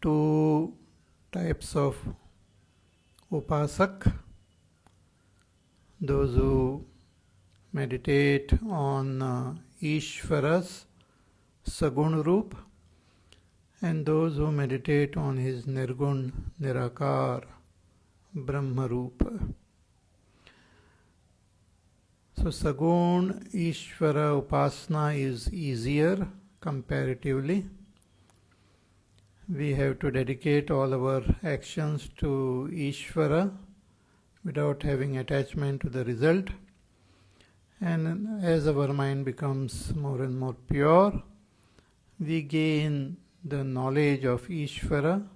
two types of upasak: those who meditate on Ishvara's Sagun Roop, and those who meditate on his Nirgun Nirakar Brahma Rupa. So Sagun Ishvara Upasana is easier comparatively. We have to dedicate all our actions to Ishvara without having attachment to the result. And as our mind becomes more and more pure, we gain the knowledge of Ishvara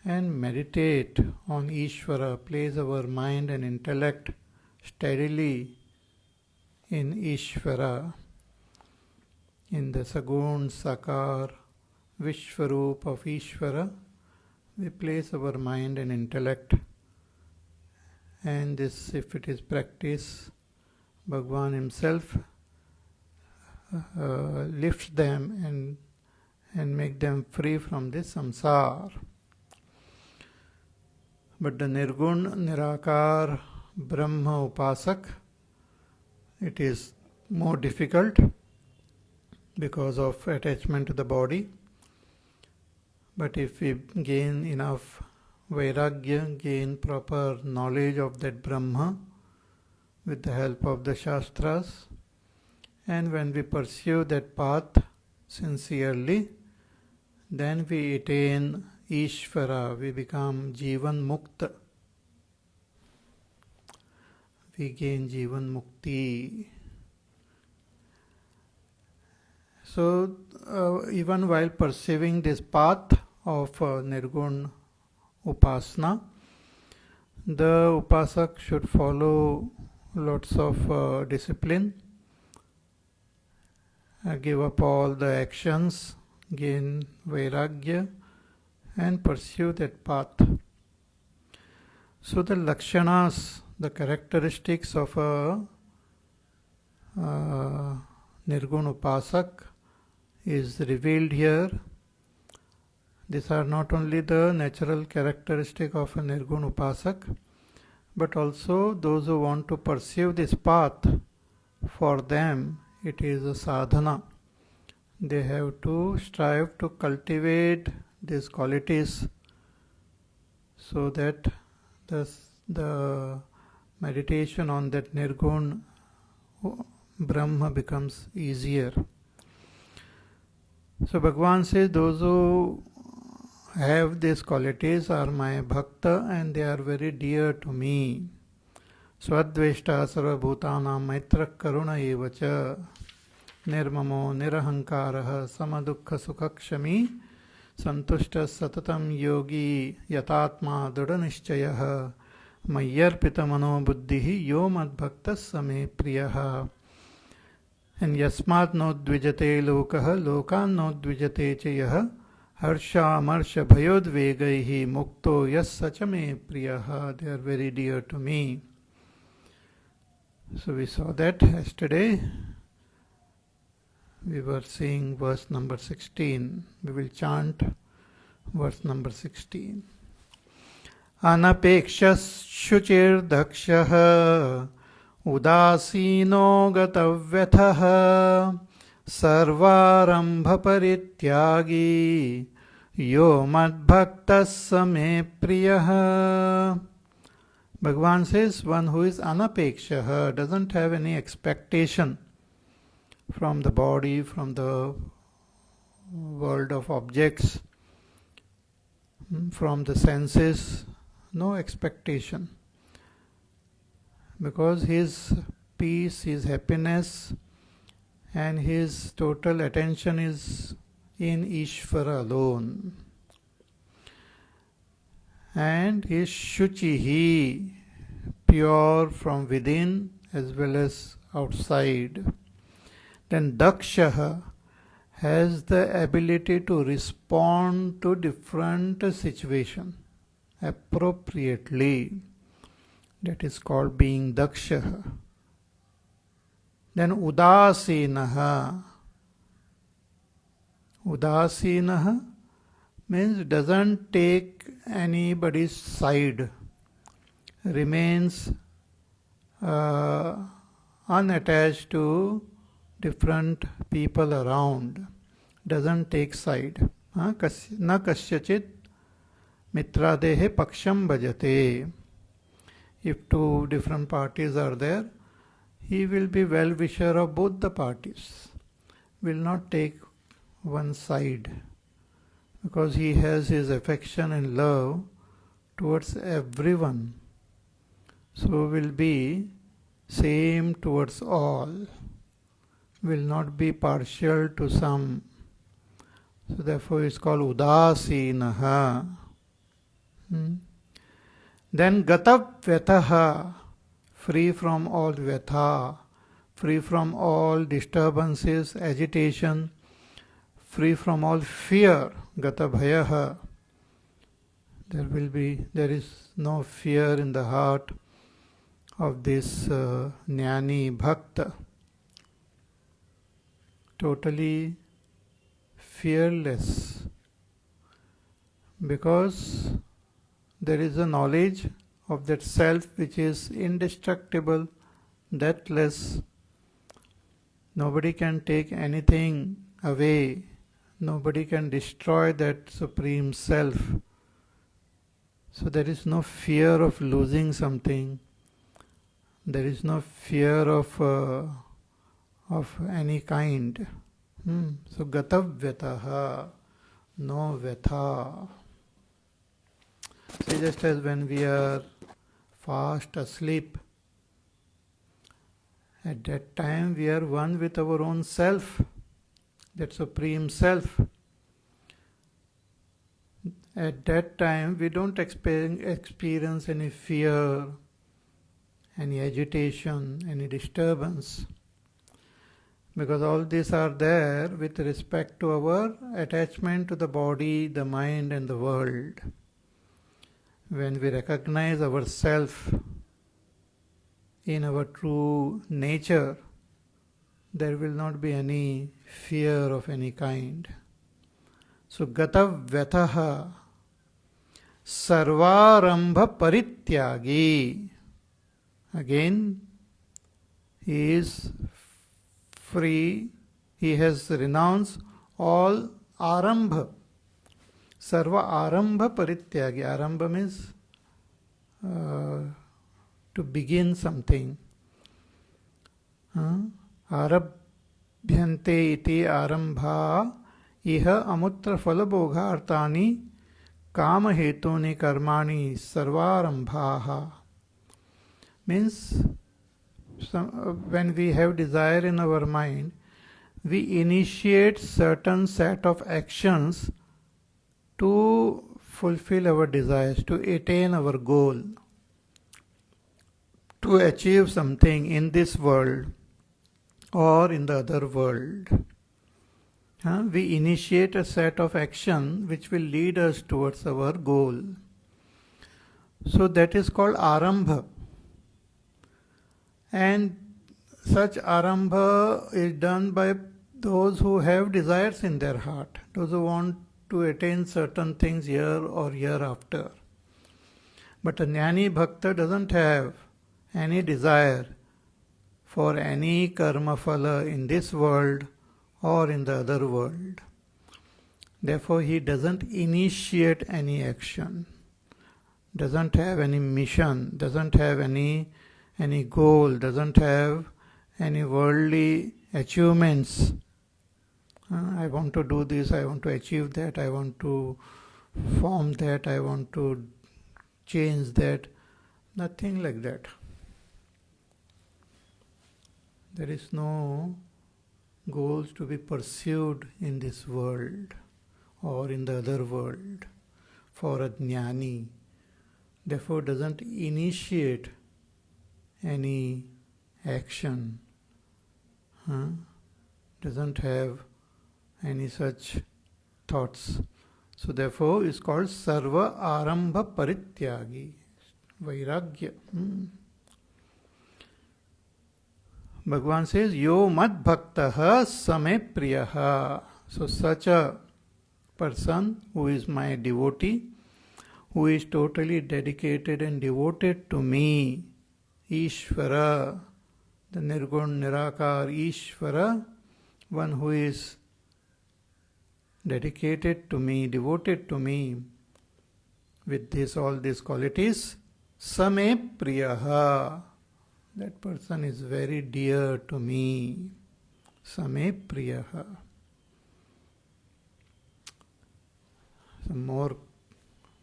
and meditate on Ishvara, place our mind and intellect steadily in Ishvara, in the Sagun, Sakar, Vishwaroop of Ishvara. We place our mind and intellect, and this, if it is practice, Bhagwan himself lifts them and make them free from this samsara. But the Nirgun Nirakar Brahma Upasak, it is more difficult because of attachment to the body. But if we gain enough Vairagya, gain proper knowledge of that Brahma with the help of the Shastras, and when we pursue that path sincerely, then we attain Ishvara, we become Jivan Mukta. We gain Jivan Mukti. So, even while pursuing this path of Nirgun Upasana, the Upasak should follow lots of discipline, give up all the actions, gain Vairagya, and pursue that path. So the Lakshanas, the characteristics of a Nirgun Upasak is revealed here. These are not only the natural characteristic of a Nirgun Upasak, but also those who want to pursue this path, for them it is a sadhana. They have to strive to cultivate these qualities so that the meditation on that Nirgun Brahma becomes easier. So Bhagavan says, those who have these qualities are my bhakta and they are very dear to me. Swadveshta sarvabhutanam maitrak karuna evacha nirmamo nirahankaraha samadukha sukhakshami santushta satatam yogi yatatma dudhanishchayaha mayyarpita mano buddhihi yo madbhaktas same priyaha. And yasmat no dvijate lokaha lokan no dvijate chayaha harsha amarsha bhayodvegaihi mukto yas sachame priyaha. They are very dear to me. So we saw that yesterday. We were seeing verse number 16. We will chant verse number 16. Anapekshas shuchir dakshaha udasino gatavyathaha sarvarambha parityagi yo madbhaktas same priyaha. Bhagavan says, one who is anapekshaha, doesn't have any expectation from the body, from the world of objects, from the senses, no expectation. Because his peace, his happiness, and his total attention is in Ishvara alone. And is shuchihi, pure from within as well as outside. Then dakshaha has the ability to respond to different situations appropriately. That is called being dakshaha. Then udasinaha. Udasinaha means doesn't take anybody's side, remains unattached to different people around, doesn't take side. न कस्यचित् मित्रादेः पक्षं भजते. If two different parties are there, he will be well-wisher of both the parties, will not take one side, because he has his affection and love towards everyone. So will be same towards all, will not be partial to some. So therefore it's called udasinaha. Then gatavyataha, free from all vyatha, free from all disturbances, agitation, free from all fear. Gatabhayaha. There is no fear in the heart of this jnani bhakta. Totally fearless, because there is a knowledge of that self which is indestructible, deathless. Nobody can take anything away. Nobody can destroy that supreme self. So there is no fear of losing something. There is no fear of any kind. So gatavyataha, no vyatha. See, just as when we are fast asleep, at that time we are one with our own self, that supreme self. At that time we don't experience any fear, any agitation, any disturbance, because all these are there with respect to our attachment to the body, the mind and the world. When we recognize ourself in our true nature, there will not be any fear of any kind. So gatavyataha, sarvarambha parityagi. Again, he is free, he has renounced all arambha. Sarva arambha parityagi. Arambha means to begin something. Arabhyante iti arambha iha amutra falabhogha artani kama hetuni karmani sarvarambhaha. Means when we have desire in our mind, we initiate certain set of actions to fulfill our desires, to attain our goal, to achieve something in this world or in the other world. We initiate a set of action which will lead us towards our goal. So that is called arambha. And such arambha is done by those who have desires in their heart, those who want to attain certain things here or hereafter. But a jnani bhakta doesn't have any desire for any karma phala in this world or in the other world. Therefore, he doesn't initiate any action, doesn't have any mission, doesn't have any goal, doesn't have any worldly achievements. I want to do this, I want to achieve that, I want to form that, I want to change that. Nothing like that. There is no goals to be pursued in this world or in the other world for a jnani. Therefore doesn't initiate any action, doesn't have any such thoughts. So therefore is called sarva arambha parityagi, vairagya. Bhagavan says, yo mad bhaktaha same priyaha. So such a person who is my devotee, who is totally dedicated and devoted to me, Ishvara, the Nirgun Nirakar Ishvara, one who is dedicated to me, devoted to me, with this all these qualities, Same Priyaha, that person is very dear to me. Same Priyaha. Some more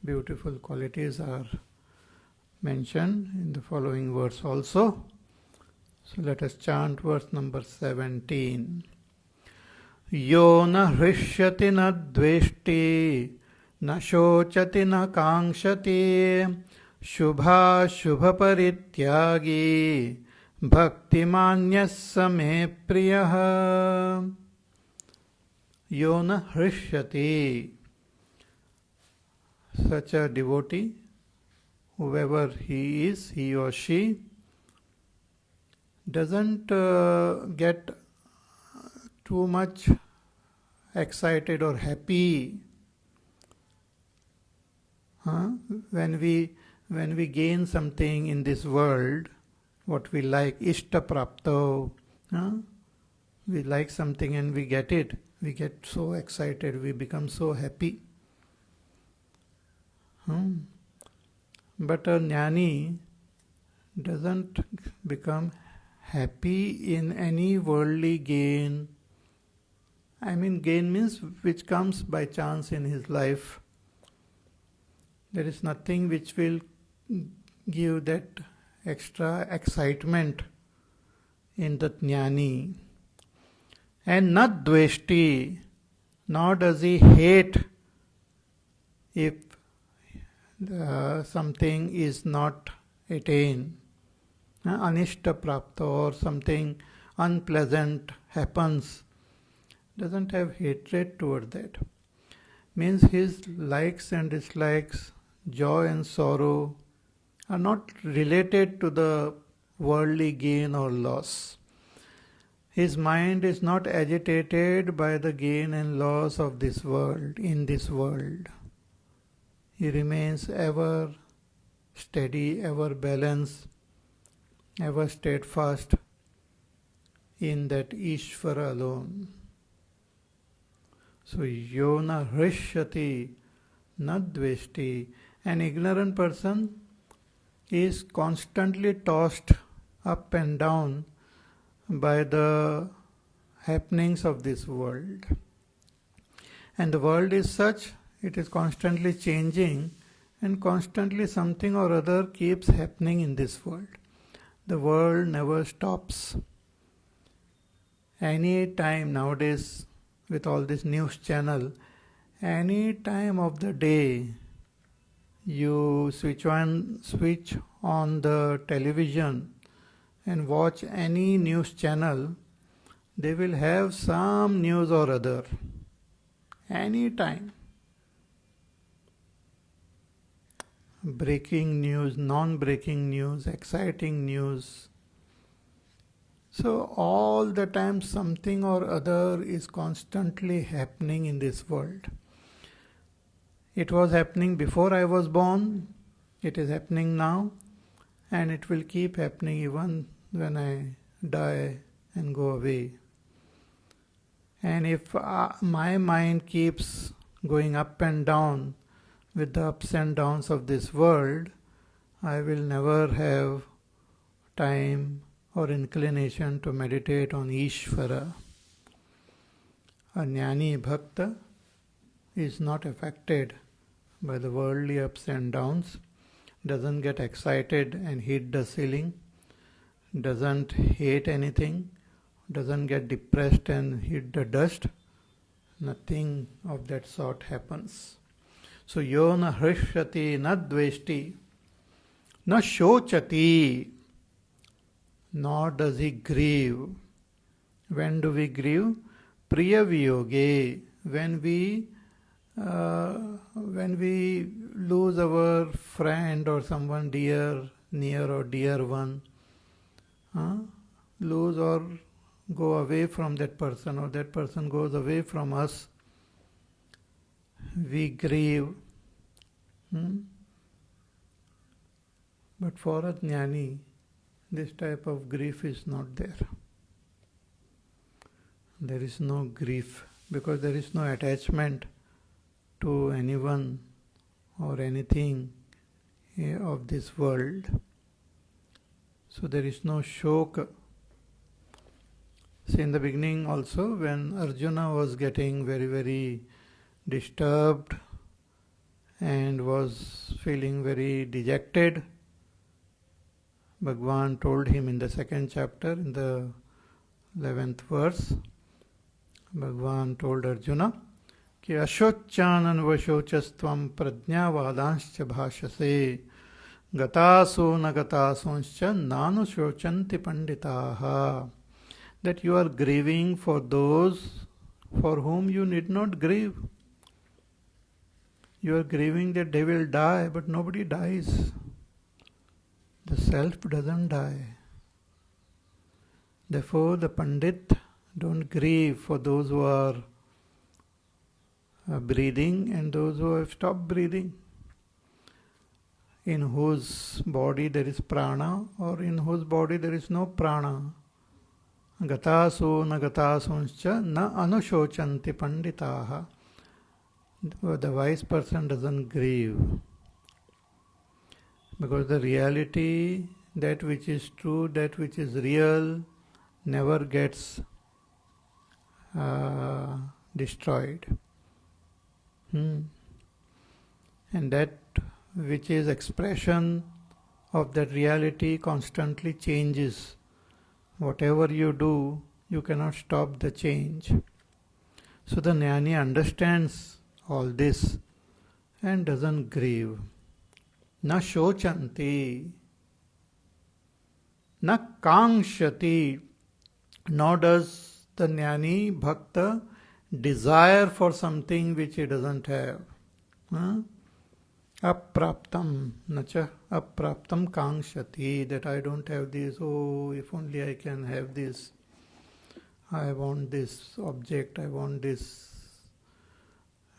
beautiful qualities are mentioned in the following verse also. So let us chant verse number 17. Yo na hrishyati na dveshti, na shochati na kankshati, shubha shubha parityagi, bhaktimanyas same priyaha. Yo na hrishyati, such a devotee, whoever he is, he or she, doesn't get too much excited or happy when we gain something in this world, what we like, ishta prapto, we like something and we get it, we get so excited, we become so happy. But a jnani doesn't become happy in any worldly gain. I mean, gain means which comes by chance in his life. There is nothing which will give that extra excitement in the jnani. And not dveshti, nor does he hate if something is not attained, anishta prapta, or something unpleasant happens. Doesn't have hatred toward that. Means his likes and dislikes, joy and sorrow are not related to the worldly gain or loss. His mind is not agitated by the gain and loss of this world, in this world. He remains ever steady, ever balanced, ever steadfast in that Ishvara alone. So, yona hrishyati nadveshti. An ignorant person is constantly tossed up and down by the happenings of this world. And the world is such, it is constantly changing, and constantly something or other keeps happening in this world. The world never stops. Any time nowadays, with all this news channel, any time of the day you switch on the television and watch any news channel, they will have some news or other. Any time. Breaking news, non-breaking news, exciting news. So all the time something or other is constantly happening in this world. It was happening before I was born, it is happening now, and it will keep happening even when I die and go away. And if my mind keeps going up and down with the ups and downs of this world, I will never have time or inclination to meditate on Ishvara. A jnani bhakta is not affected by the worldly ups and downs, doesn't get excited and hit the ceiling, doesn't hate anything, doesn't get depressed and hit the dust. Nothing of that sort happens. So, yo na hrishyati na dveshti, na shochati, nor does he grieve. When do we grieve? Priya viyoge, when we lose our friend or someone dear, near or dear one, lose or go away from that person, or that person goes away from us. we grieve. But for a jnani, this type of grief is not there. There is no grief because there is no attachment to anyone or anything of this world. So there is no shok. See, in the beginning also, when Arjuna was getting very, very disturbed and was feeling very dejected, Bhagwan told him in the second chapter, in the 11th verse, Bhagwan told Arjuna कि अशोच्यानन्वशोचस्त्वं प्रज्ञावादांश्च भाषसे गतासो न गतासोंश्च नानुशोचन्ति पंडिताः. That you are grieving for those for whom you need not grieve. You are grieving that they will die, but nobody dies. The self doesn't die. Therefore, the Pandit don't grieve for those who are breathing and those who have stopped breathing, in whose body there is prana or in whose body there is no prana. Gataso na gatasonscha na anushochanti panditaha. The wise person doesn't grieve because the reality, that which is true, that which is real, never gets destroyed. And that which is expression of that reality constantly changes. Whatever you do, you cannot stop the change. So the jnani understands all this and doesn't grieve. Na shochanti, na kangshati, nor does the jnani bhakta desire for something which he doesn't have. Apraptam nacha apraptam kangshati, that I don't have this, oh, if only I can have this. I want this object, I want this,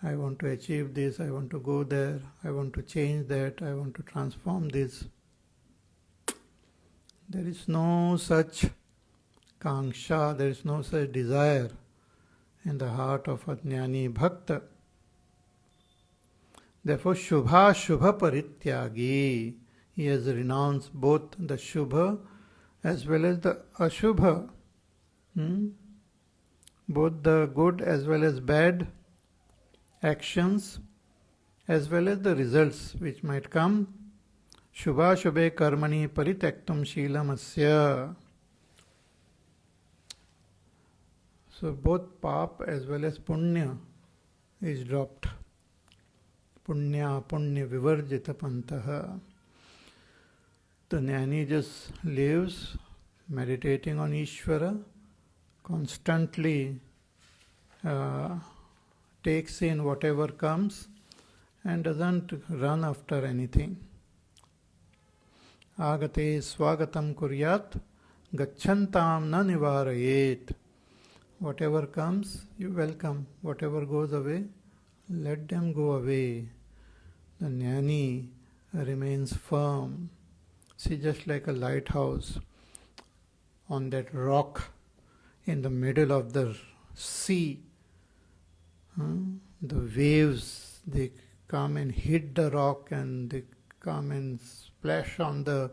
I want to achieve this, I want to go there, I want to change that, I want to transform this. There is no such kangsha, there is no such desire in the heart of a jnani bhakta. Therefore, Shubha Shubha Parityagi, he has renounced both the Shubha as well as the Ashubha. Both the good as well as bad actions as well as the results which might come. Shubha Shubhe Karmani Parityaktam Shilamasya. So both Pap as well as Punya is dropped. Punya Punya Vivarjita Pantaha. The jnani just lives meditating on Ishvara, constantly takes in whatever comes and doesn't run after anything. Agate swagatam kuryat gachantam na nivarayet. Whatever comes, you welcome. Whatever goes away, let them go away. The jnani remains firm. See, just like a lighthouse on that rock in the middle of the sea. The waves, they come and hit the rock and they come and splash on the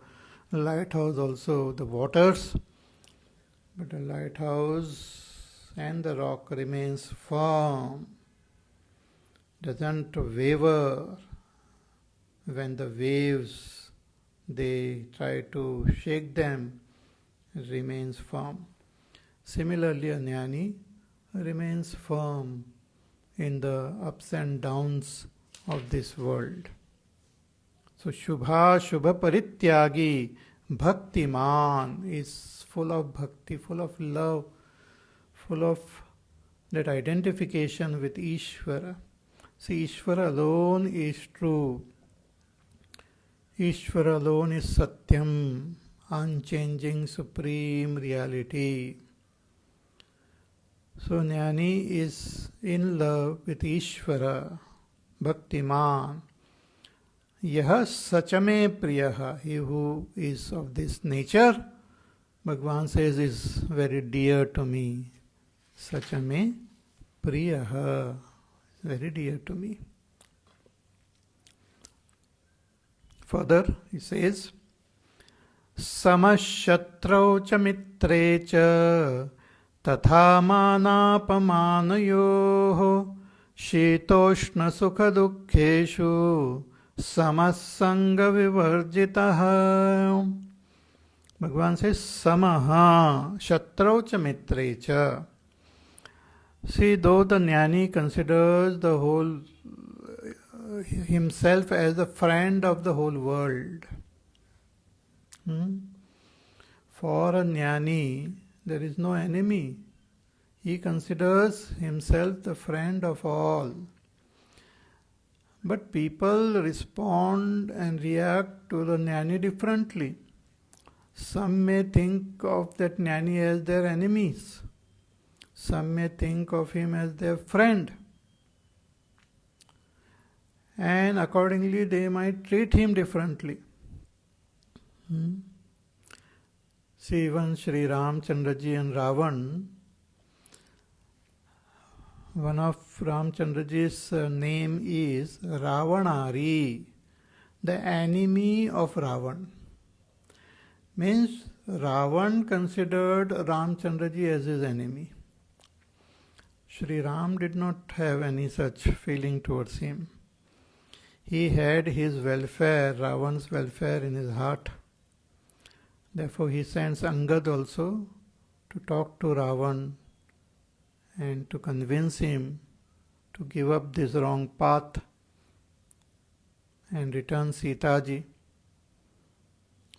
lighthouse also, the waters. But the lighthouse and the rock remains firm, doesn't waver when the waves, they try to shake them, remains firm. Similarly, a jnani remains firm in the ups and downs of this world. So Shubha Shubha Parityagi, Bhaktiman, is full of bhakti, full of love, full of that identification with Ishvara. See, Ishvara alone is true. Ishvara alone is Satyam, unchanging supreme reality. So jnani is in love with Ishvara, bhaktiman. Yah sachame priyaha. He who is of this nature, Bhagavan says, is very dear to me. Sachame priyaha. Very dear to me. Further, he says, Samashatrau cha mitre cha tatha manapamanayoho shitoshna sukha dukkheshu samasanga vivarjitaha. Bhagavan says, Samaha shatrau cha mitre cha. See, though the jnani considers the whole himself as the friend of the whole world. For a jnani, there is no enemy. He considers himself the friend of all. But people respond and react to the jnani differently. Some may think of that jnani as their enemies. Some may think of him as their friend. And accordingly they might treat him differently. See, even Sri Ramchandraji and Ravan, one of Ramchandraji's name is Ravanari, the enemy of Ravan. Means Ravan considered Ramchandraji as his enemy. Sri Ram did not have any such feeling towards him. He had his welfare, Ravan's welfare, in his heart. Therefore he sends Angad also to talk to Ravan and to convince him to give up this wrong path and return Sitaji.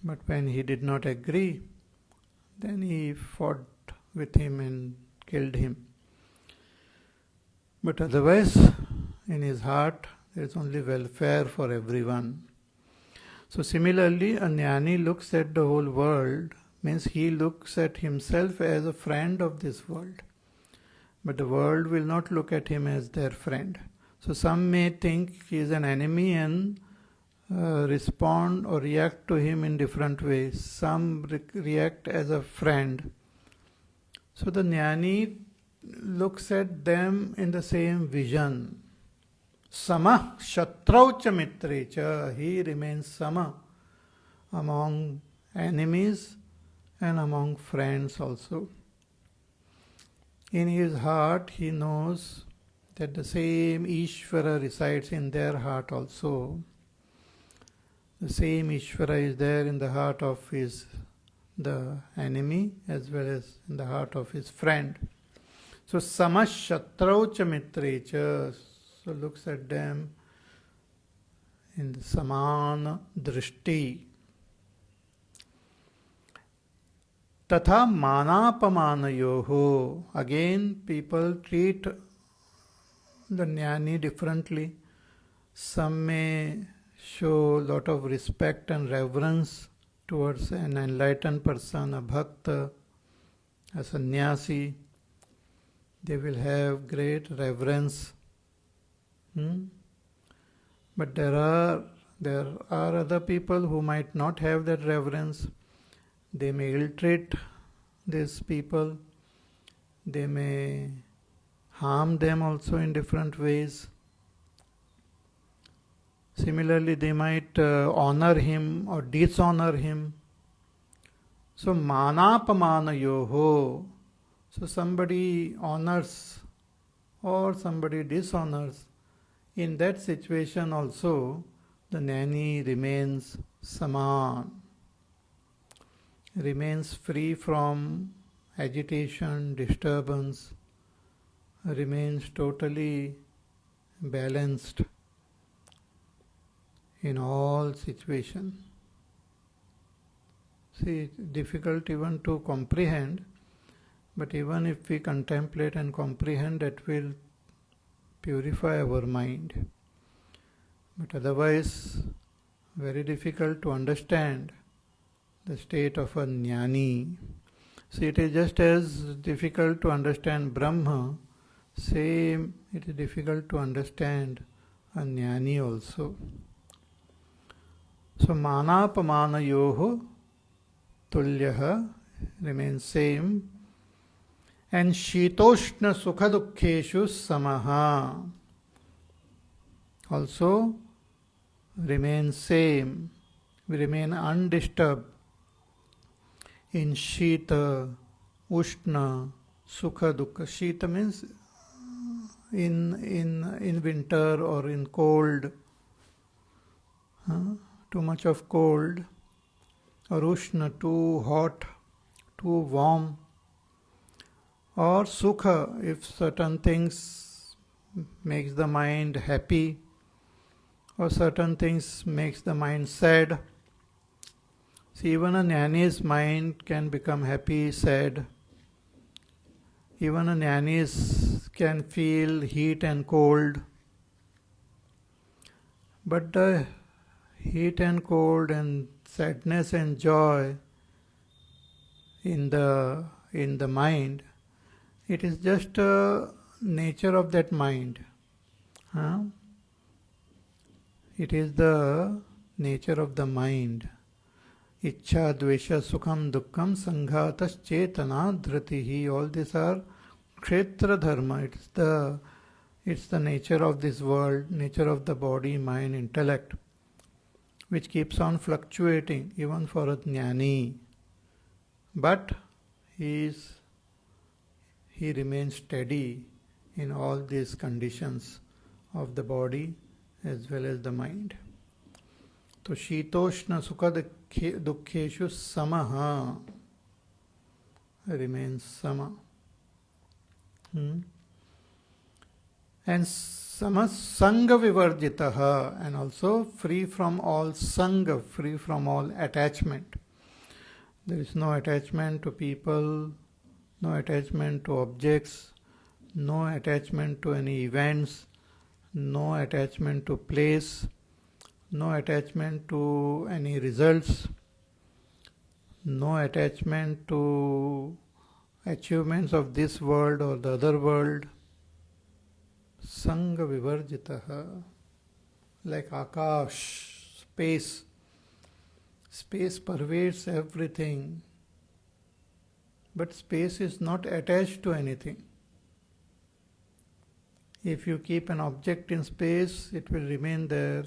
But when he did not agree, then he fought with him and killed him. But otherwise, in his heart, there is only welfare for everyone. So similarly, a jnani looks at the whole world, means he looks at himself as a friend of this world. But the world will not look at him as their friend. So some may think he is an enemy and respond or react to him in different ways. Some react as a friend. So the jnani looks at them in the same vision. Sama shatrau cha mitre cha. He remains sama among enemies and among friends also. In his heart he knows that the same Ishvara resides in their heart also. The same Ishvara is there in the heart of the enemy as well as in the heart of his friend. So samashatrau cha mitre cha. So looks at them in the samana drishti. Tatha manapamanayoho. Again, people treat the jnani differently. Some may show a lot of respect and reverence towards an enlightened person, a bhakta, a sannyasi. They will have great reverence. But there are other people who might not have that reverence. They may ill-treat these people. They may harm them also in different ways. Similarly, they might honor him or dishonor him. So, manapamanayoho. So, somebody honors or somebody dishonors. In that situation also, the jnani remains saman, remains free from agitation, disturbance, remains totally balanced in all situations. See, it's difficult even to comprehend, but even if we contemplate and comprehend, that will purify our mind. But otherwise, very difficult to understand the state of a jnani. So it is just as difficult to understand Brahma, same it is difficult to understand a jnani also. So manapamanayoho tulyaha remains same, and shitoshna sukhadukkeshu samaha also remains same. We remain undisturbed in shita, ushna, sukha, dukkha. Shita means in winter or in cold, too much of cold, or ushna, too hot, too warm, or sukha, if certain things makes the mind happy, or certain things makes the mind sad. See, even a jnani's mind can become happy, sad. Even a jnani's can feel heat and cold. But the heat and cold and sadness and joy in the mind, it is just a nature of that mind. It is the nature of the mind. Ichha, dvesha, sukham, dukkham, sanghatas, chetana, dhritihi. All these are kshetra dharma. It's the nature of this world, nature of the body, mind, intellect, which keeps on fluctuating even for a jnani. But he remains steady in all these conditions of the body as well as the mind. तो शीतोष्ण सुख दुखेषु समः remains sama. And sama sanga vivarjitaha, and also free from all sanga, free from all attachment. There is no attachment to people, no attachment to objects, no attachment to any events, no attachment to place, no attachment to any results, no attachment to achievements of this world or the other world. Sanga vivarjitaha, like akash, space. Space pervades everything, but space is not attached to anything. If you keep an object in space, it will remain there.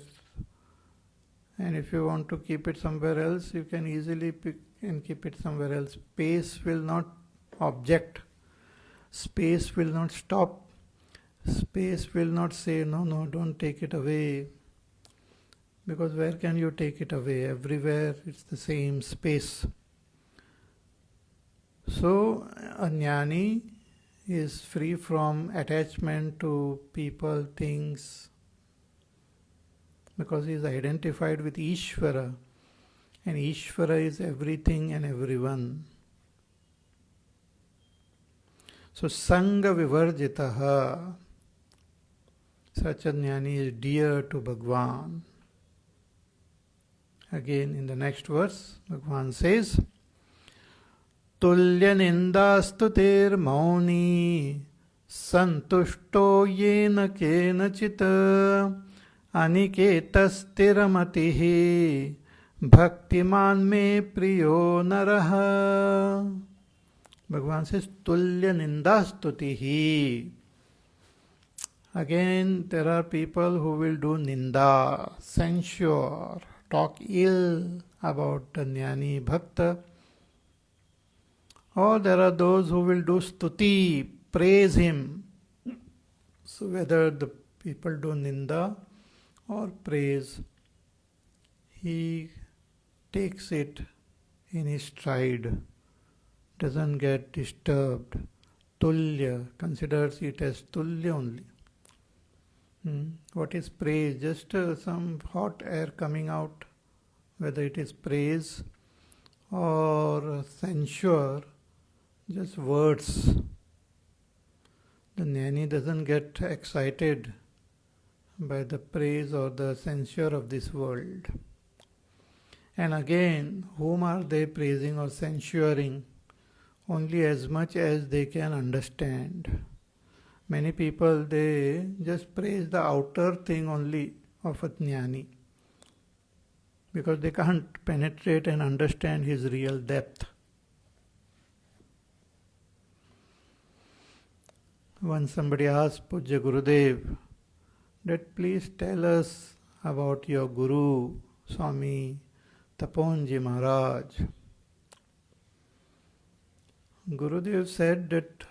And if you want to keep it somewhere else, you can easily pick and keep it somewhere else. Space will not object. Space will not stop. Space will not say, no, don't take it away. Because where can you take it away? Everywhere it's the same space. So a jnani is free from attachment to people, things, because he is identified with Ishvara, and Ishvara is everything and everyone. So Sanga Vivarjitaha, such a jnani is dear to Bhagwan. Again in the next verse, Bhagwan says, Tulya nindastutir mauni santushto yena kenachita aniketastiramatihi bhaktiman me priyo naraha. Bhagwan says, Tulya nindastutihi. Again, there are people who will do ninda, censure, talk ill about the jnani bhakta. Or there are those who will do stuti, praise him. So whether the people do ninda or praise, he takes it in his stride, doesn't get disturbed. Tulya, considers it as tulya only. What is praise? Just some hot air coming out, whether it is praise or censure, just words. The jnani doesn't get excited by the praise or the censure of this world. And again, whom are they praising or censuring? Only as much as they can understand. Many people, they just praise the outer thing only of a jnani because they can't penetrate and understand his real depth. Once somebody asked Pujya Gurudev that please tell us about your Guru, Swami Taponji Maharaj. Gurudev said that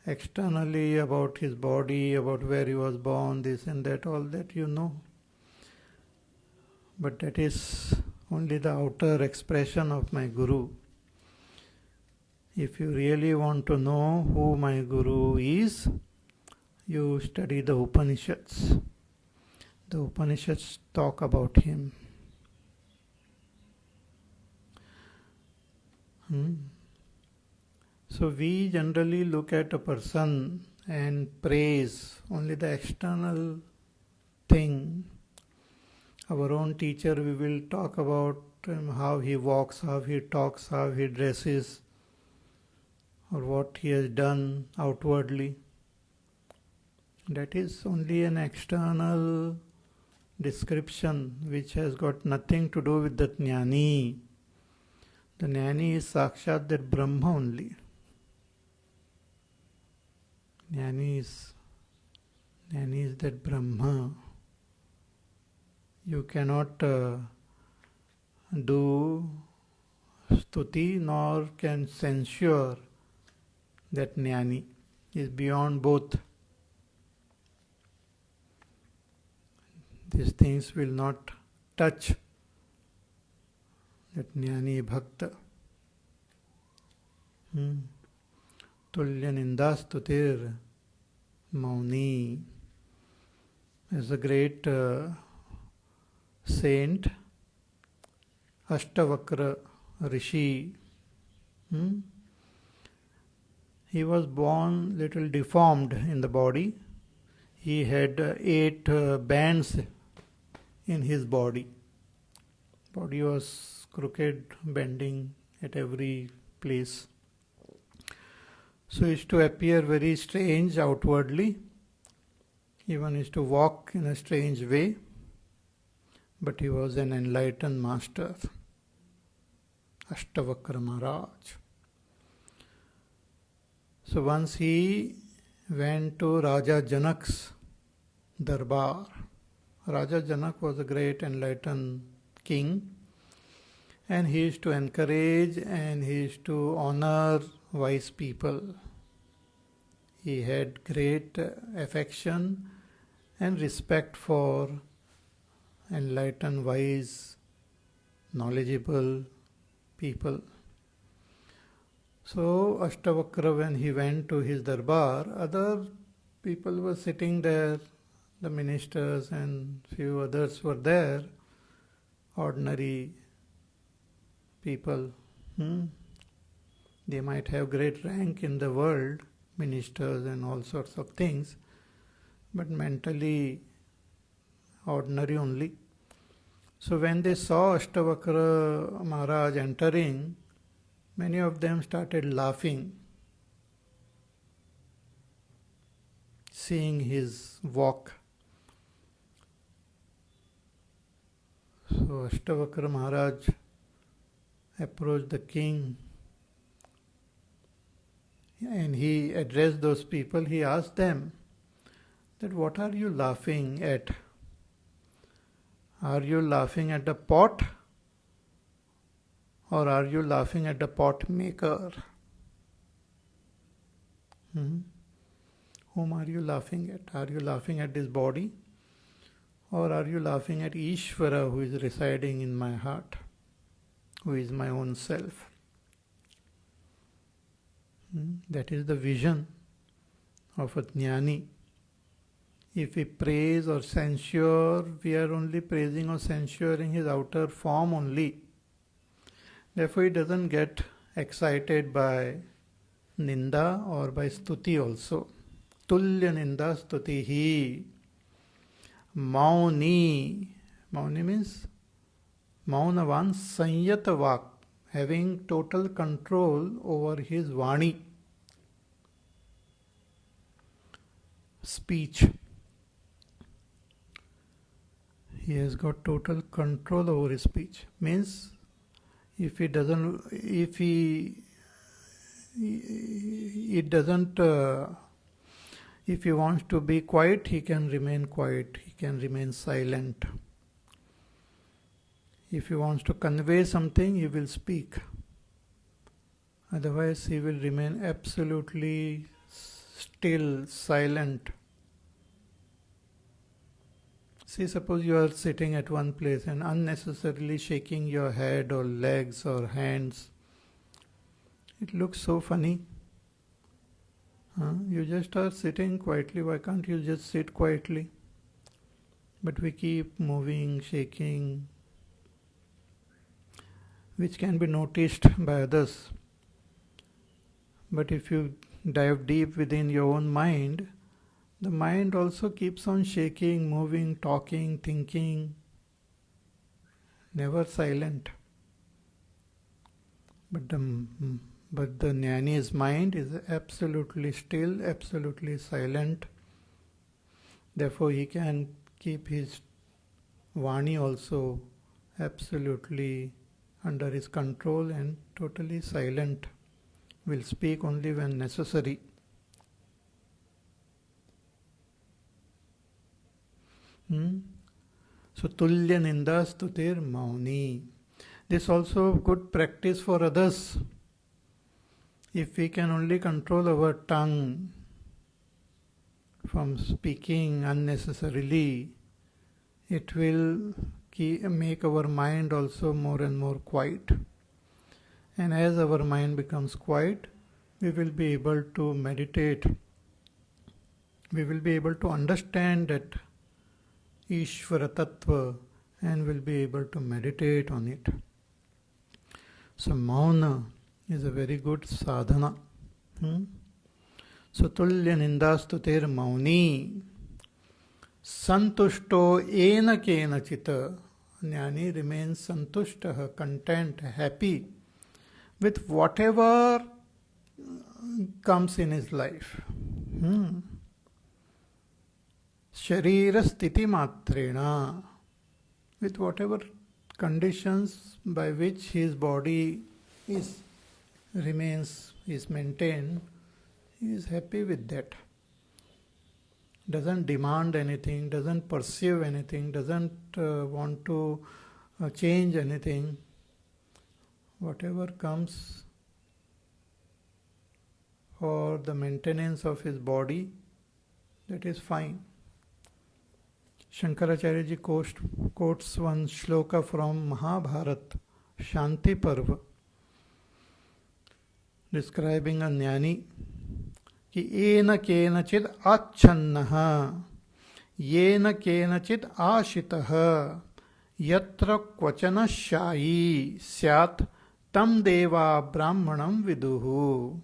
externally about his body, about where he was born, this and that, all that you know. But that is only the outer expression of my Guru. If you really want to know who my Guru is, you study the Upanishads. The Upanishads talk about him. So we generally look at a person and praise only the external thing. Our own teacher, we will talk about how he walks, how he talks, how he dresses, or what he has done outwardly. That is only an external description which has got nothing to do with the jnani. The jnani is sakshat, that Brahma only. Jnani is that Brahma. You cannot do stuti nor can censure that jnani. Is beyond both. These things will not touch that jnani bhakta. Tulya nindastutir mauni. As a great saint, Ashtavakra Rishi, he was born little deformed in the body. He had 8 bands in his body. Body was crooked, bending at every place. So he used to appear very strange outwardly. Even used to walk in a strange way. But he was an enlightened master. Ashtavakra Maharaj. So once he went to Raja Janak's darbar. Raja Janak was a great enlightened king, and he used to encourage and he used to honor wise people. He had great affection and respect for enlightened, wise, knowledgeable people. So Ashtavakra, when he went to his darbar, other people were sitting there, the ministers and few others were there, ordinary people. They might have great rank in the world, ministers and all sorts of things, but mentally ordinary only. So when they saw Ashtavakra Maharaj entering, many of them started laughing, seeing his walk. So Ashtavakra Maharaj approached the king and he addressed those people. He asked them that what are you laughing at? Are you laughing at the pot? Or are you laughing at the pot maker? Whom are you laughing at? Are you laughing at this body? Or are you laughing at Ishvara, who is residing in my heart, who is my own self? That is the vision of a jnani. If we praise or censure, we are only praising or censuring his outer form only. Therefore, he doesn't get excited by ninda or by stuti also. Tulya ninda stutihi. Mauni. Mauni means Maunavan Sanyata Vak, having total control over his Vani. speech. He has got total control over his speech. Means if he doesn't, if he, it doesn't, if he wants to be quiet, he can remain quiet, he can remain silent. If he wants to convey something, he will speak. Otherwise, he will remain absolutely still, silent. See, suppose you are sitting at one place and unnecessarily shaking your head or legs or hands. It looks so funny. You just are sitting quietly. Why can't you just sit quietly? But we keep moving, shaking, which can be noticed by others. But if you dive deep within your own mind, the mind also keeps on shaking, moving, talking, thinking, never silent. But the jnani's mind is absolutely still, absolutely silent. Therefore, he can keep his Vani also absolutely under his control and totally silent. Will speak only when necessary. So tulya ninda stutir mauni. This also good practice for others. If we can only control our tongue from speaking unnecessarily, it will make our mind also more and more quiet. And as our mind becomes quiet, we will be able to meditate. We will be able to understand that Ishvara Tattva and will be able to meditate on it. So Mauna is a very good sadhana. So Tulya Nindastutir Mauni Santushto Ena Kena Chita. Jnani remains santushta, content, happy with whatever comes in his life. Sharira sthiti matrena, with whatever conditions by which his body is maintained, he is happy with that. Doesn't demand anything, doesn't perceive anything, doesn't want to change anything. Whatever comes for the maintenance of his body, that is fine. Shankaracharya ji quotes one shloka from Mahabharata, Shanti Parva, describing a jnani, कि येन केनचित् आच्छन्नः येन केनचित् आशितः यत्र क्वचन शायी स्यात् tam deva brahmanam viduhu.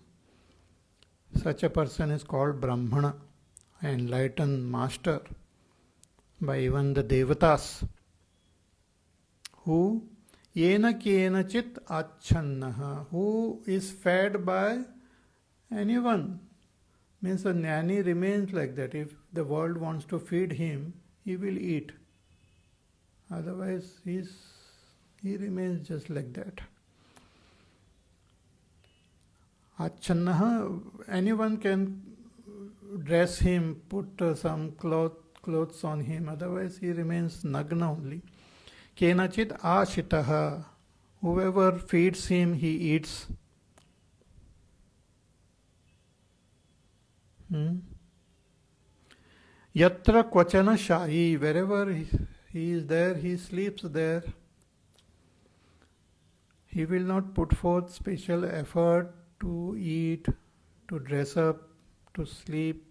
Such a person is called Brahmana, enlightened master by even the devatas. Who yena kenachit achannaha, who is fed by anyone. Means a jnani remains like that. If the world wants to feed him, he will eat. Otherwise, he remains just like that. Achannaha, anyone can dress him, put some clothes on him, otherwise he remains nagna only. Kenachit ashitaha, whoever feeds him, he eats. Yatra kvachana shayi, wherever he is there, he sleeps there. He will not put forth special effort to eat, to dress up, to sleep.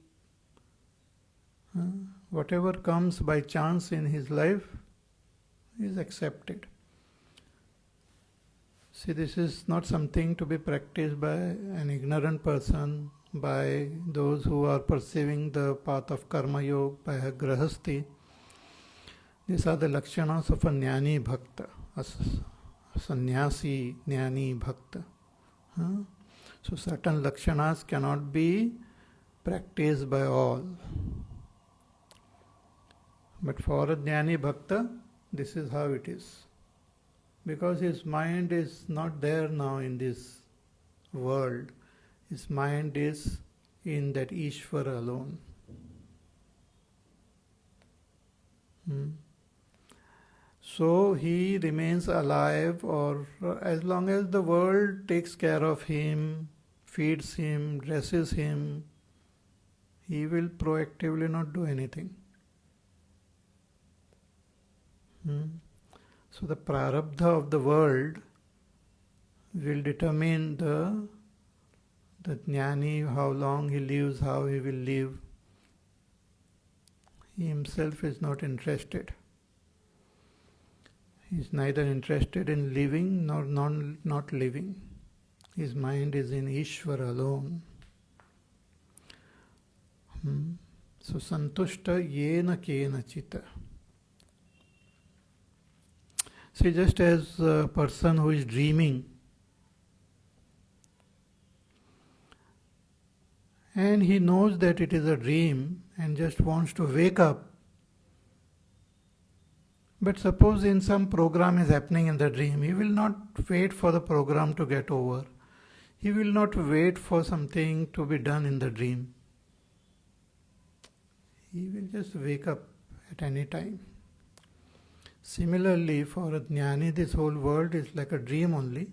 Whatever comes by chance in his life is accepted. See, this is not something to be practiced by an ignorant person, by those who are pursuing the path of karma yoga, by a grahasti. These are the lakshanas of a jnani bhakta, a sannyasi jnani bhakta. So certain lakshanas cannot be practiced by all. But for a Jnani Bhakta, this is how it is. Because his mind is not there now in this world. His mind is in that Ishvara alone. So he remains alive, or as long as the world takes care of him, feeds him, dresses him, he will proactively not do anything. So the prarabdha of the world will determine the jnani, how long he lives, how he will live. He himself is not interested. He is neither interested in living nor not living. His mind is in Ishvara alone. So santushta yena kena chita. See, just as a person who is dreaming and he knows that it is a dream and just wants to wake up, but suppose in some program is happening in the dream, he will not wait for the program to get over. He will not wait for something to be done in the dream. He will just wake up at any time. Similarly, for a jnani, this whole world is like a dream only,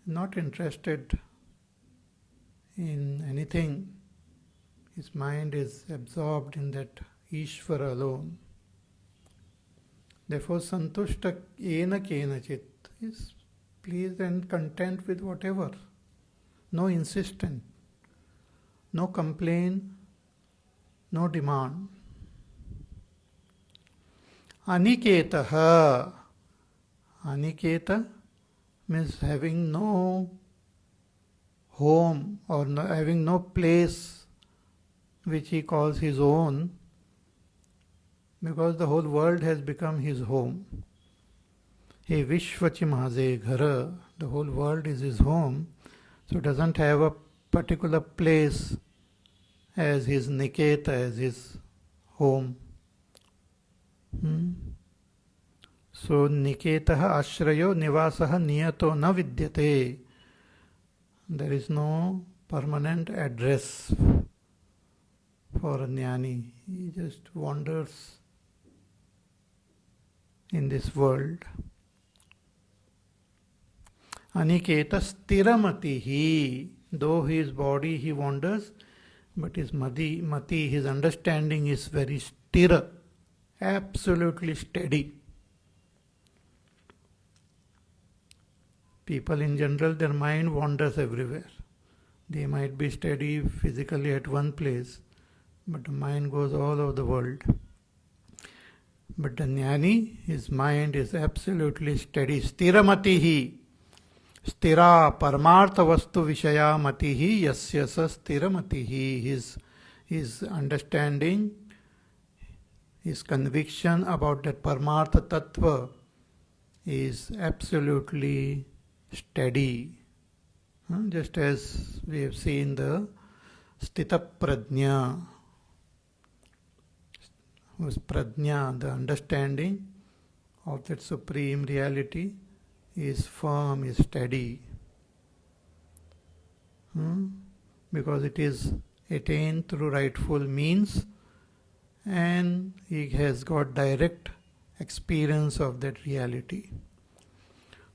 not interested in anything. His mind is absorbed in that Ishvara alone. Therefore, santushta ena kenachit is pleased and content with whatever. No insistence, no complaint, no demand. Aniketaha. Aniketa means having no home or having no place which he calls his own, because the whole world has become his home. He Vishvachimaze Ghara, the whole world is his home, so doesn't have a particular place as his Niketa, as his home. So Niketaha Ashrayo Nivasaha Niyato Na Vidyate. There is no permanent address for a jnani. He just wanders in this world. Aniketa stiramatihi. Though his body he wanders, but his mati, his understanding is very stira, absolutely steady. People in general, their mind wanders everywhere. They might be steady physically at one place, but the mind goes all over the world. But the jnani, his mind is absolutely steady. Stiramatihi. Stira paramartha vastu vishaya matihi yasya sa stiramatihi. His understanding, his conviction about that paramartha tattva is absolutely steady. Just as we have seen the Stita Prajna, whose Prajna, the understanding of that supreme reality, is firm, is steady. Because it is attained through rightful means, and he has got direct experience of that reality.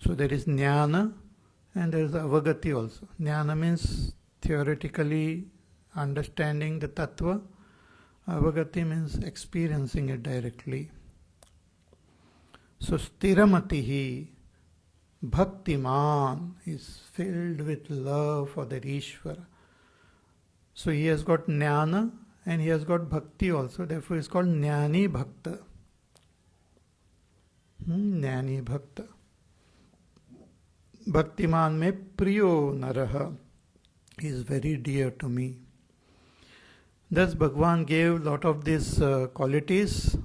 So there is jnana and there is avagati also. Jnana means theoretically understanding the tattva. Avagati means experiencing it directly. So stiramatihi, bhaktiman, is filled with love for that Ishvara. So he has got jnana and he has got bhakti also. Therefore he is called jnani bhakta. Jnani bhakta. Bhaktiman me priyo naraha, is very dear to me. Thus Bhagavan gave lot of these qualities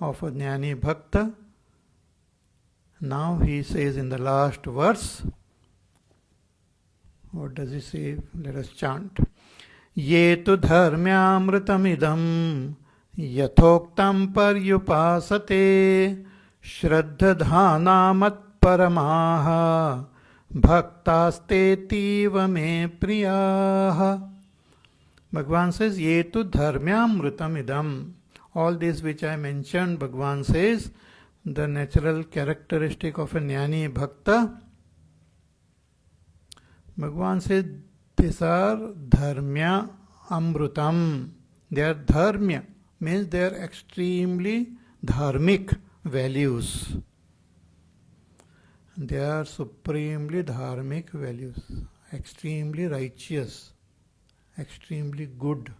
of a jnani bhakta. Now he says in the last verse, what does he say? Let us chant. ये तु धर्म्यामृतमिदं यथोक्तं पर्युपासते श्रद्धधाना मत्परमाः भक्तास्तेतीव मे प्रियाः. Bhagavan says, Ye tu dharmyamrutam idam. All this which I mentioned, Bhagavan says, the natural characteristic of a jnani bhakta. Bhagavan says, these are dharmya amrutam. They are dharmya, means they are extremely dharmic values. They are supremely dharmic values, extremely righteous, extremely good,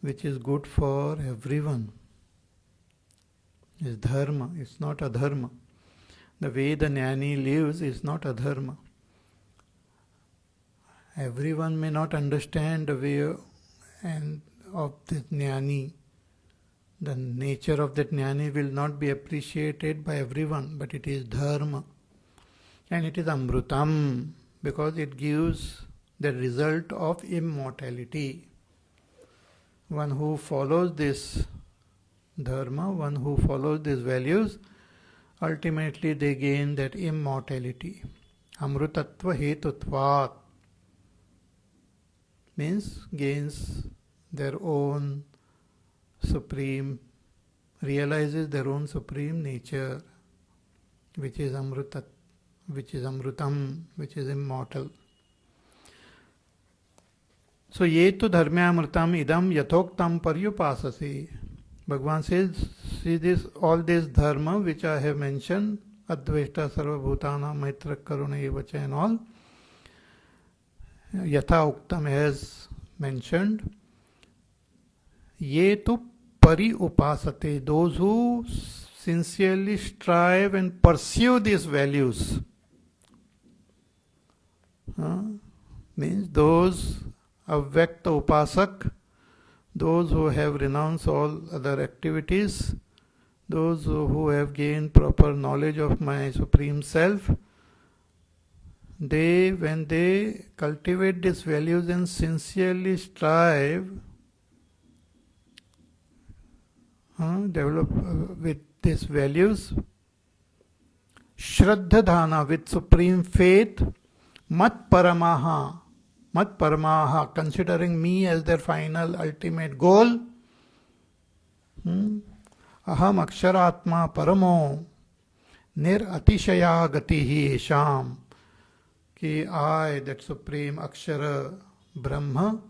which is good for everyone. Is dharma, it's not adharma. The way the jnani lives is not adharma. Everyone may not understand the way of this jnani. The nature of that jnani will not be appreciated by everyone, but it is dharma. And it is amrutam, because it gives the result of immortality. One who follows this dharma, one who follows these values, ultimately they gain that immortality. Amrutatva hetutvat means gains their own supreme, realizes their own supreme nature, which is amrutat, which is amrutam, which is immortal. So, ye tu dharmyamrutam idam yathoktam paryupasasi. Bhagavan says, see this, all this dharma which I have mentioned, advaita sarvabhutana maitra karuna evacha and all, yatha uktam as mentioned, ye tu pari upasate, those who sincerely strive and pursue these values, means those avyakta upasak, those who have renounced all other activities, those who have gained proper knowledge of my Supreme Self, they, when they cultivate these values and sincerely strive, develop with these values, Shraddha Dhana, with supreme faith, Mat Paramaha, considering me as their final ultimate goal, Aham Aksharatma Paramo, Nir Atishaya Gatihi Esham, कि I, that supreme Akshara Brahma,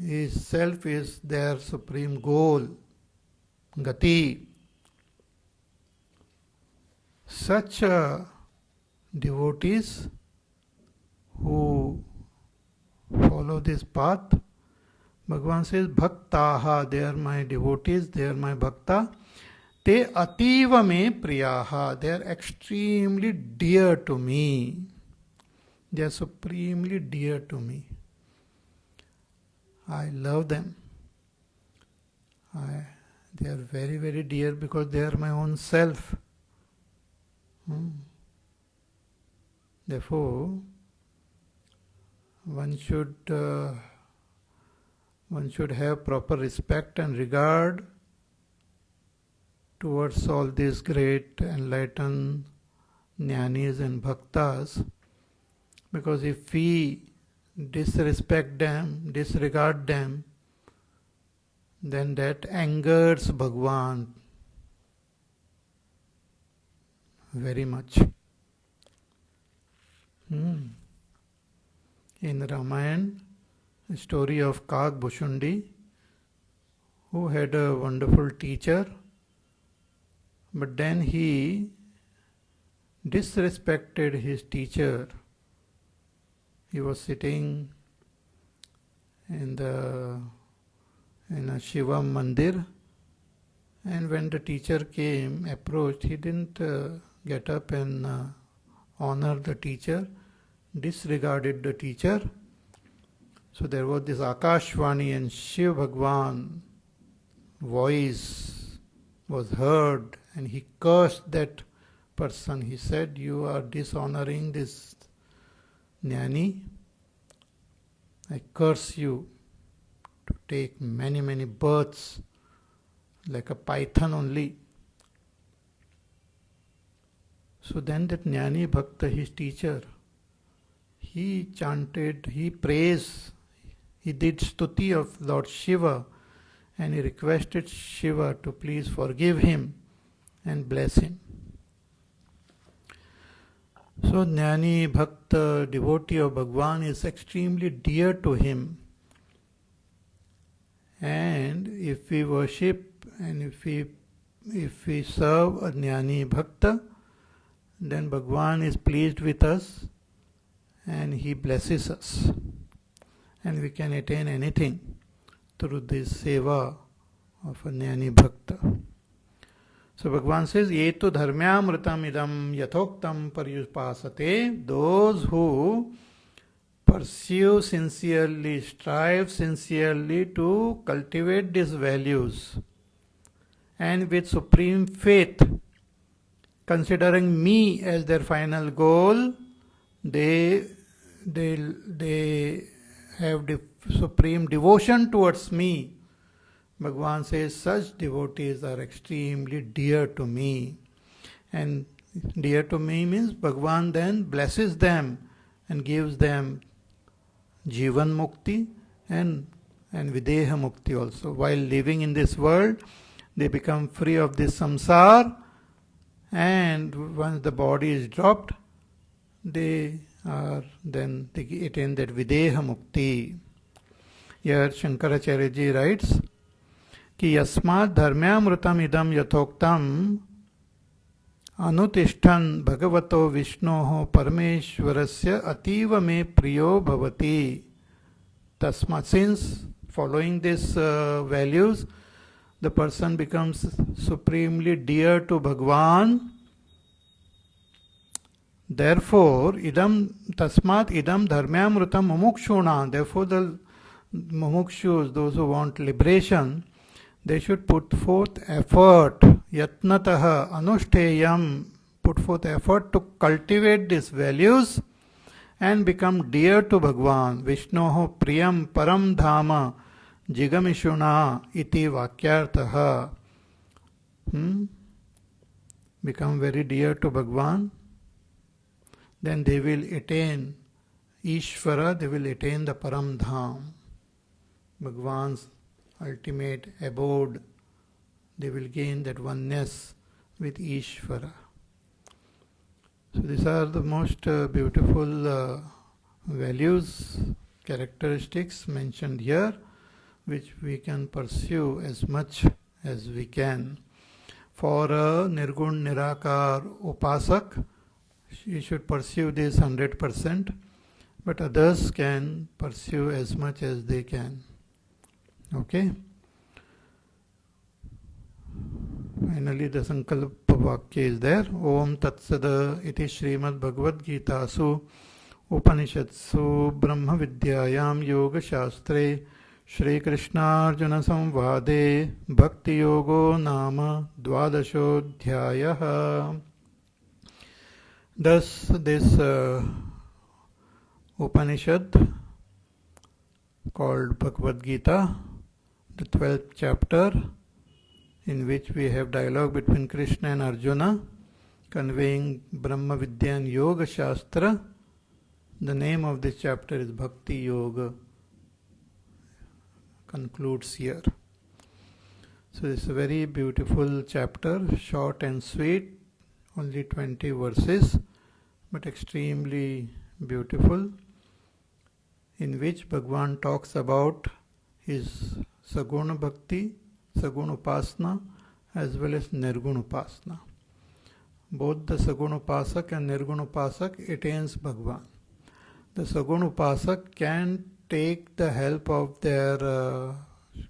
his self is their supreme goal, Gati. Such devotees who follow this path, Bhagavan says, Bhaktaha, they are my devotees, they are my bhakta. Te ativa me priyaha, they are extremely dear to me. They are supremely dear to me. I love them. They are very, very dear because they are my own self. Therefore, one should have proper respect and regard towards all these great enlightened jnanis and bhaktas, because if we disrespect them, disregard them, then that angers Bhagwan very much. In Ramayana, a story of Kag Bhushundi, who had a wonderful teacher, but then he disrespected his teacher. He was sitting in a Shiva mandir, and when the teacher approached, he didn't get up and honor the teacher, disregarded the teacher. So there was this Akashvani, and Shiv Bhagwan voice was heard, and he cursed that person. He said, "You are dishonoring this jnani, I curse you to take many, many births like a python only. So then that Jnani Bhakta, his teacher, he chanted, he praised, he did stuti of Lord Shiva, and he requested Shiva to please forgive him and bless him. So Jnani Bhakta, devotee of Bhagwan, is extremely dear to him. And if we worship and if we serve a Jnani Bhakta, then Bhagwan is pleased with us and he blesses us. And we can attain anything through this seva of a Jnani Bhakta. So Bhagwan says, Ye tu dharmyamritam idam yathoktam paryupasate. Those who pursue sincerely, strive sincerely to cultivate these values, and with supreme faith, considering me as their final goal, they have the supreme devotion towards me. Bhagwan says such devotees are extremely dear to me. And dear to me means Bhagwan then blesses them and gives them Jivan Mukti and Videha Mukti also. While living in this world, they become free of this samsara, and once the body is dropped, they attain that Videha Mukti. Here Shankaracharya ji writes कि यस्मात् धर्म्यामृतम् इदं यथोक्तम् अनुतिष्ठन् भगवतो विष्णोः परमेश्वरस्य अतीव मे प्रियो भवति. Tasmat, since following these values, the person becomes supremely dear to Bhagwan. Therefore, tasmat idam dharmyamrutam mumukshuna. Therefore, the mumukshus, those who want liberation, they should put forth effort, yatnataha anushteyam, put forth effort to cultivate these values and become dear to Bhagwan. Vishnoho priyam param dhama jigamishuna iti vakyartaha. Become very dear to Bhagwan, then they will attain Ishvara, they will attain the Param Dham, Bhagwan's ultimate abode. They will gain that oneness with Ishvara. So these are the most beautiful values, characteristics mentioned here, which we can pursue as much as we can. For a Nirgun Nirakar Upasak, he should pursue this 100%, but others can pursue as much as they can. Okay? Finally, the Sankalpa Vakya is there. Om Tatsada iti Srimad Bhagavad Gita Su Upanishatsu Brahma Vidyayam Yoga Shastre Shri Krishna Arjuna Samvade Bhakti Yogo Nama Dvadashodhyayaha. Thus, this Upanishad called Bhagavad Gita, the 12th chapter, in which we have dialogue between Krishna and Arjuna, conveying Brahma Vidya and Yoga Shastra. The name of this chapter is Bhakti Yoga, concludes here. So it's a very beautiful chapter, short and sweet, only 20 verses, but extremely beautiful, in which Bhagwan talks about his Saguna Bhakti, Saguna Upasana, as well as Nirguna Upasana. Both the Saguna Upasak and Nirguna Upasak attains Bhagwan. The Saguna Upasak can take the help of their,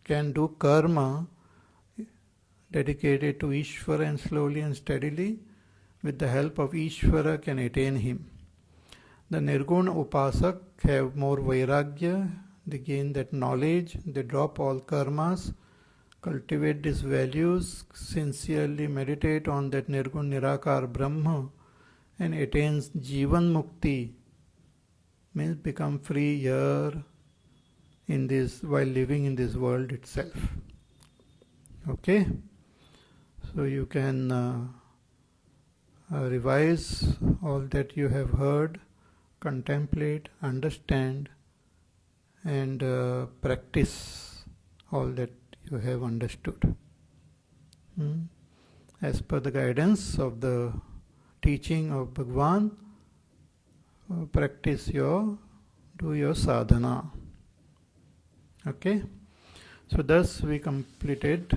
can do karma dedicated to Ishvara, and slowly and steadily, with the help of Ishvara, can attain him. The Nirguna Upasak have more Vairagya, they gain that knowledge, they drop all karmas, cultivate these values, sincerely meditate on that Nirgun Nirakar Brahma, and attains Jivan Mukti, means become free here in this while living in this world itself. Okay, so you can revise all that you have heard, contemplate, understand, and practice all that you have understood. As per the guidance of the teaching of Bhagwan, do your sadhana. Okay, so thus we completed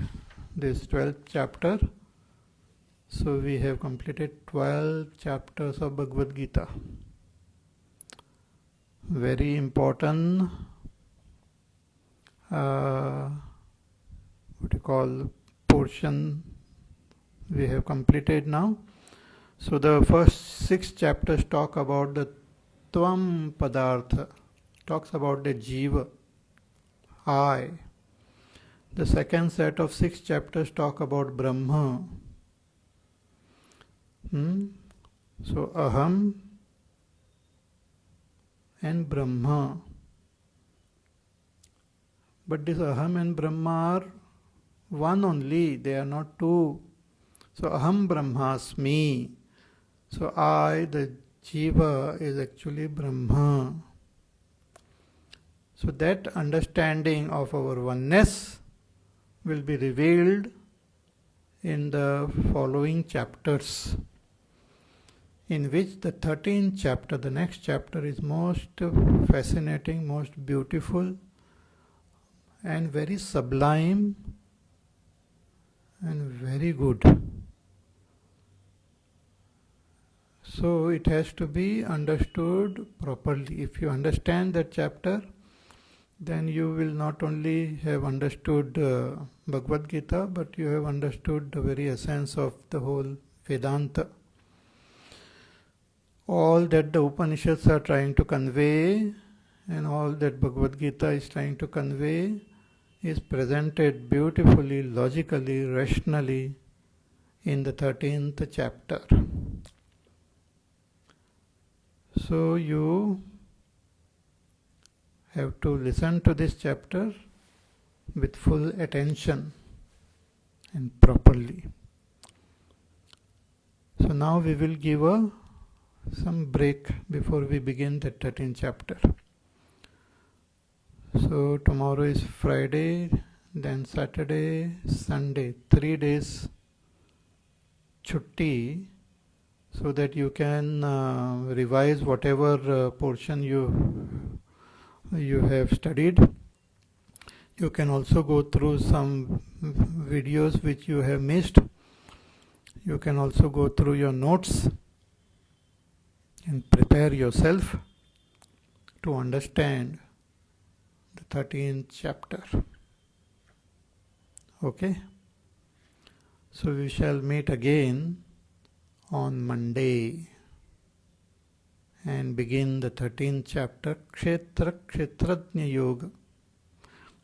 this 12th chapter. So we have completed 12 chapters of Bhagavad Gita. Very important portion we have completed now. So the first 6 chapters talk about the Tvam Padartha, talks about the Jiva, I. The second set of 6 chapters talk about Brahma. So Aham and Brahma. But this Aham and Brahma are one only, they are not two. So Aham Brahmasmi. So I, the Jiva, is actually Brahma. So that understanding of our oneness will be revealed in the following chapters, in which the 13th chapter, the next chapter, is most fascinating, most beautiful, and very sublime and very good. So it has to be understood properly. If you understand that chapter, then you will not only have understood Bhagavad Gita, but you have understood the very essence of the whole Vedanta. All that the Upanishads are trying to convey and all that Bhagavad Gita is trying to convey is presented beautifully, logically, rationally in the 13th chapter. So you have to listen to this chapter with full attention and properly. So now we will give some break before we begin the 13th chapter. So tomorrow is Friday, then Saturday, Sunday, 3 days chutti, so that you can revise whatever portion you have studied. You can also go through some videos which you have missed. You can also go through your notes and prepare yourself to understand the 13th chapter. Okay? So we shall meet again on Monday and begin the 13th chapter, Kshetra Kshetrajna Yoga.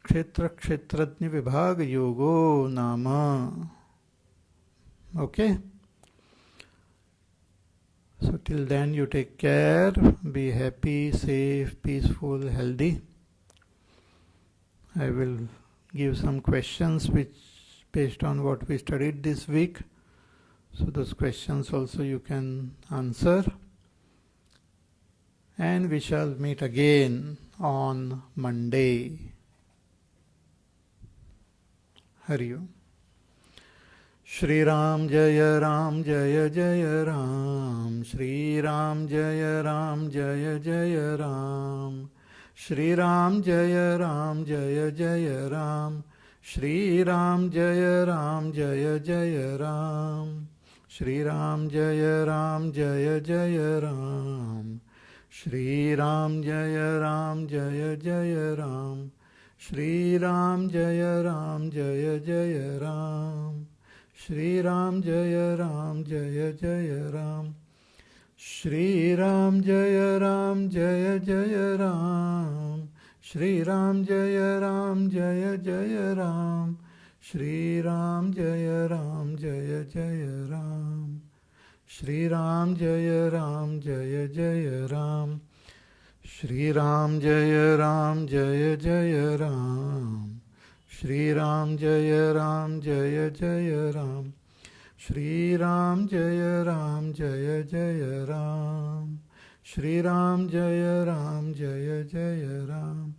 Kshetra Kshetrajna Vibhaga Yogo Nama. Okay? So till then you take care, be happy, safe, peaceful, healthy. I will give some questions which based on what we studied this week. So those questions also you can answer. And we shall meet again on Monday. Hari Om. Shri Ram Jaya Ram Jaya Jaya Ram. Shri Ram Jaya Ram Jaya Jaya Ram. Shri Ram Jaya Ram Jaya Jaya Ram. Shri Ram Jaya Ram Jaya Jaya Ram. Shri Ram Jaya Ram Jaya Jaya Ram. Shri Ram Jaya Ram Jaya Jaya Ram. Shri Ram Jaya Ram Jaya Jaya Ram. Shri Ram Jaya Ram Jaya Jaya Ram. Shri Ram Jaya Ram Jaya Jaya Ram. Shri Ram Jaya Ram Jaya Jaya Ram. Shri Ram Jaya Ram Jaya Jaya Ram. Shri Ram Jaya Ram Jaya Jaya Ram. Shri Ram Jaya Jaya Ram. Shri Ram Jaya Jaya Ram. Shri Ram Jaya Jaya Ram. Shri Ram Jaya Jaya Ram.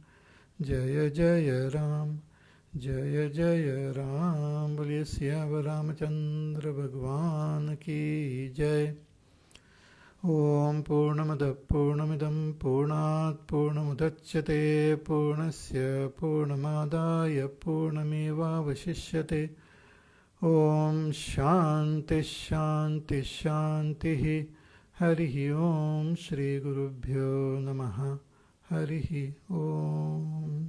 Jaya Jaya Ram. Jaya Jaya Ram. बोलिए सियावर रामचंद्र भगवान की जय. ॐ पूर्णमदः पूर्णमिदं पूर्णात् पूर्णमुदच्यते पूर्णस्य पूर्णमादाय पूर्णमेवावशिष्यते. ॐ शान्ति शान्ति शान्तिः. हरिः ॐ श्रीगुरुभ्यो नमः. हरिः ॐ.